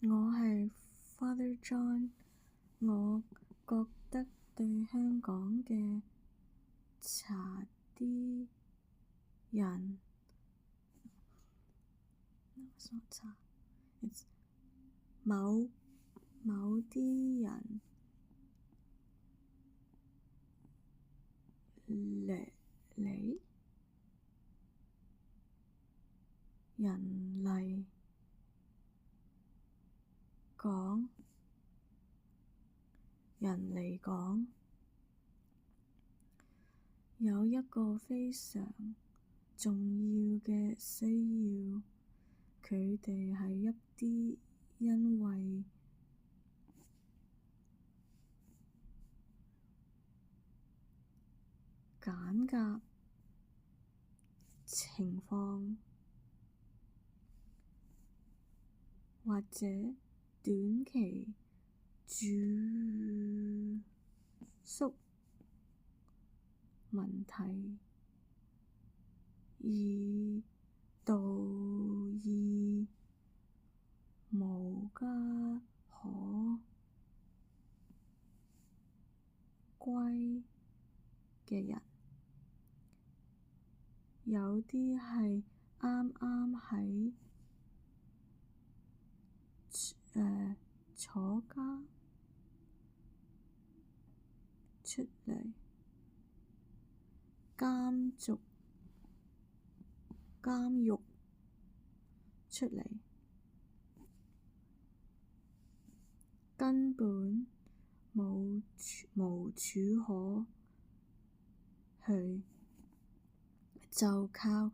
我係 Father John，我覺得對香港嘅茶啲人某啲人嚟講，有一個非常重要嘅需要，佢哋係一啲因為緊急情況或者短期住宿問題而導致無家可歸嘅人，有啲係啱啱喺坐監出嚟，監獄出嚟，根本無處可去，就靠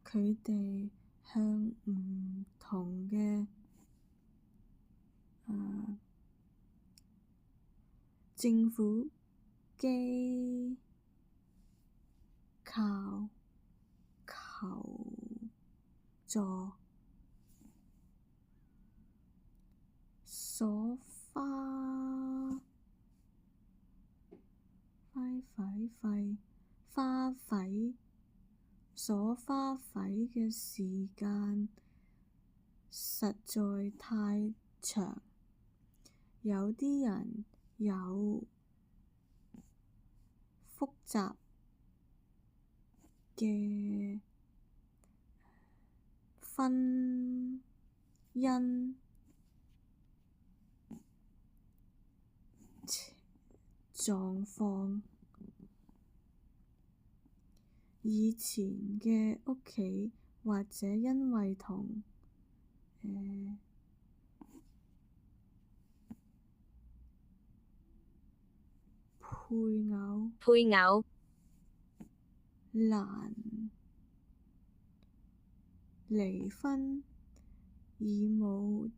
佢哋向唔同嘅政府機構求助，所花費嘅時間實在太長，有啲人有複雜嘅婚姻狀況，以前嘅屋企或者因為同配偶難離婚而冇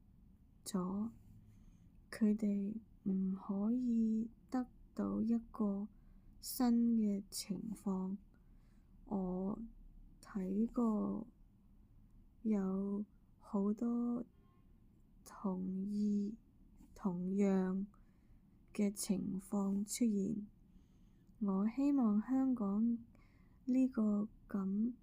咗，佢哋唔可以得到一個新嘅情況。我睇過有好多同樣嘅情況出現，我希望香港呢個咁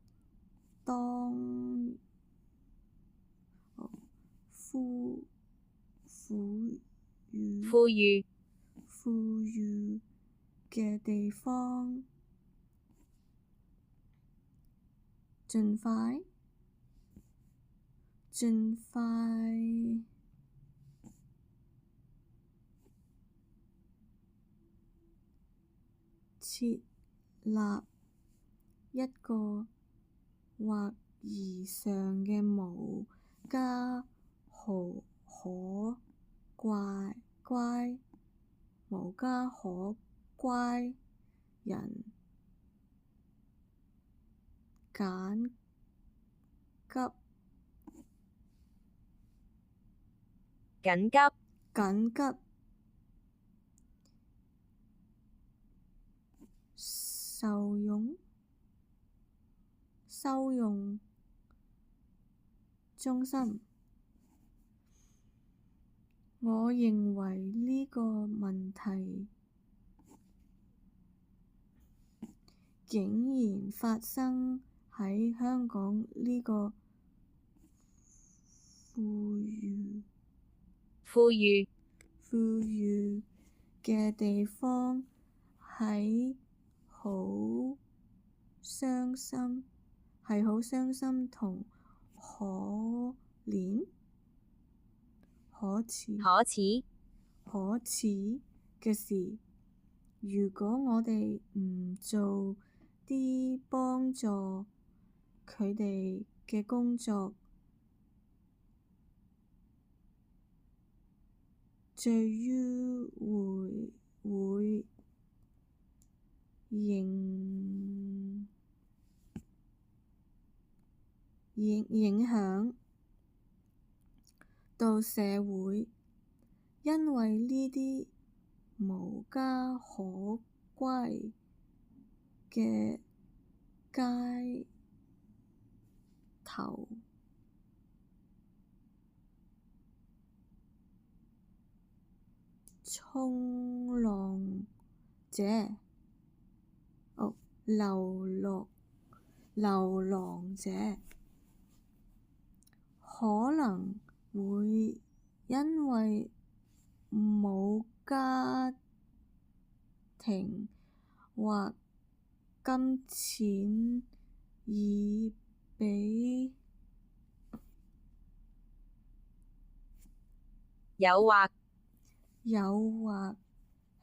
富裕嘅地方，盡快設立一個或以上嘅無家可歸人緊急收容中心。我認為呢個問題竟然發生喺香港呢個富裕富裕嘅地方係好傷心同可憐可恥嘅事。如果我哋唔做啲幫助佢哋嘅工作，最於會影響到社會，因為呢啲無家可歸嘅街頭衝浪者流浪者可能會因為冇家庭或金錢而被誘惑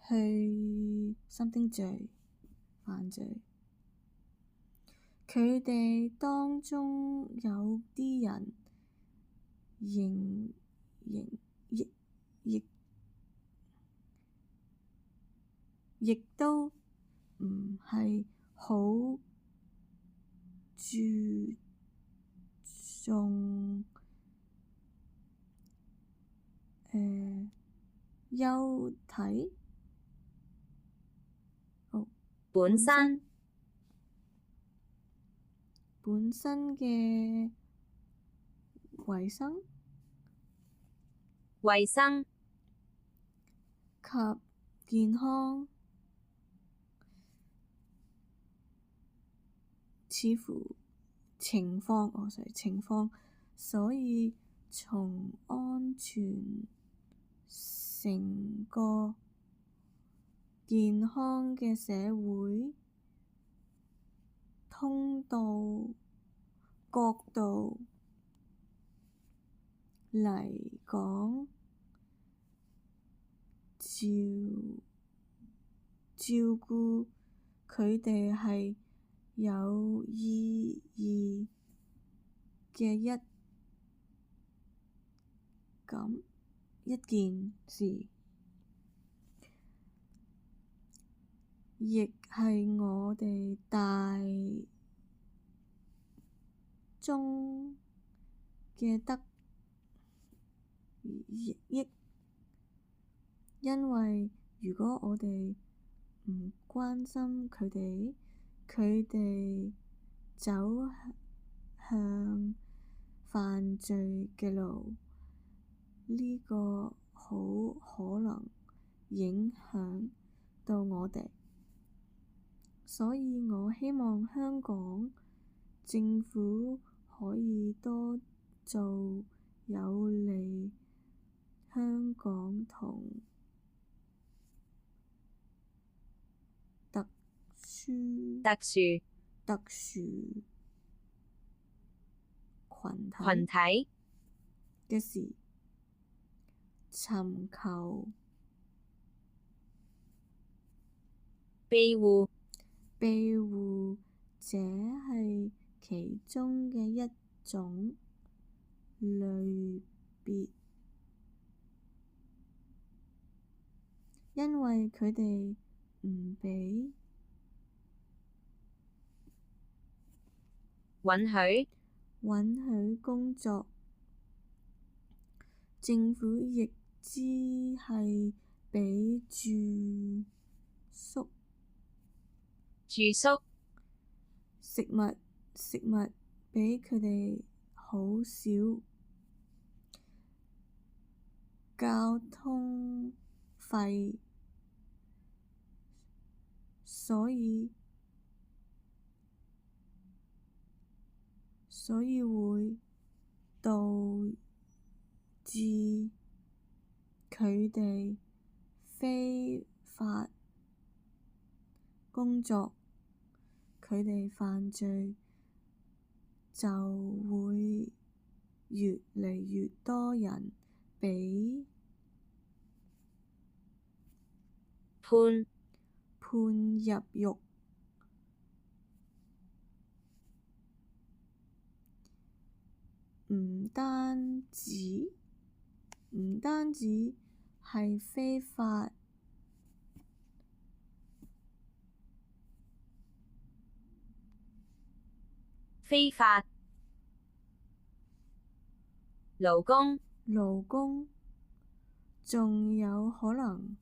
去犯罪。佢哋當中有啲人亦都唔係好注重優體本身嘅衛生及健康，似乎情況，所以從安全成個健康嘅社會角度嚟講，照顧佢哋係有意義嘅一件事，亦係我哋大眾嘅得益，因為如果我哋唔關心佢哋走向犯罪嘅路，呢個好可能影響到我哋。所以我希望香港政府可以多做有利香港同特殊群體嘅事，尋求庇護者係其中嘅一種類別，因為佢哋唔被允許工作，政府亦只係畀住宿、食物畀佢哋，好少交通費，所以會導致佢哋非法工作，佢哋犯罪，就會越嚟越多人被判入獄。唔單止係非法勞工，仲有可能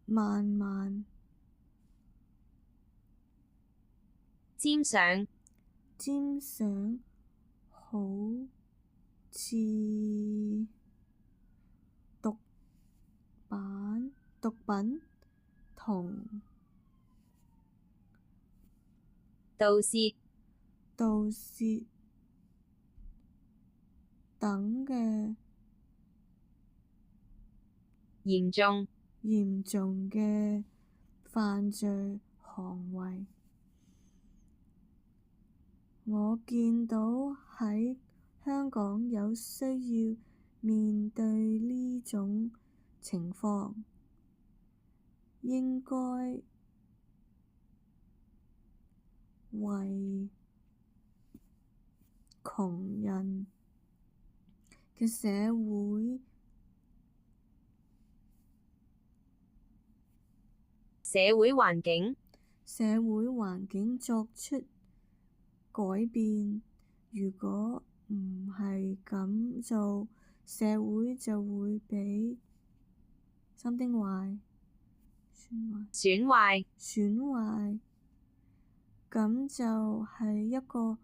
慢慢沾上好似毒品同盜竊等嘅嚴重嘅犯罪行為。我見到喺香港有需要面對呢種情況，應該為窮人嘅社會環境作出改變。如果唔係咁做，社會就會被損壞，咁就係一個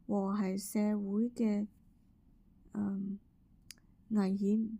和諧社會嘅危險。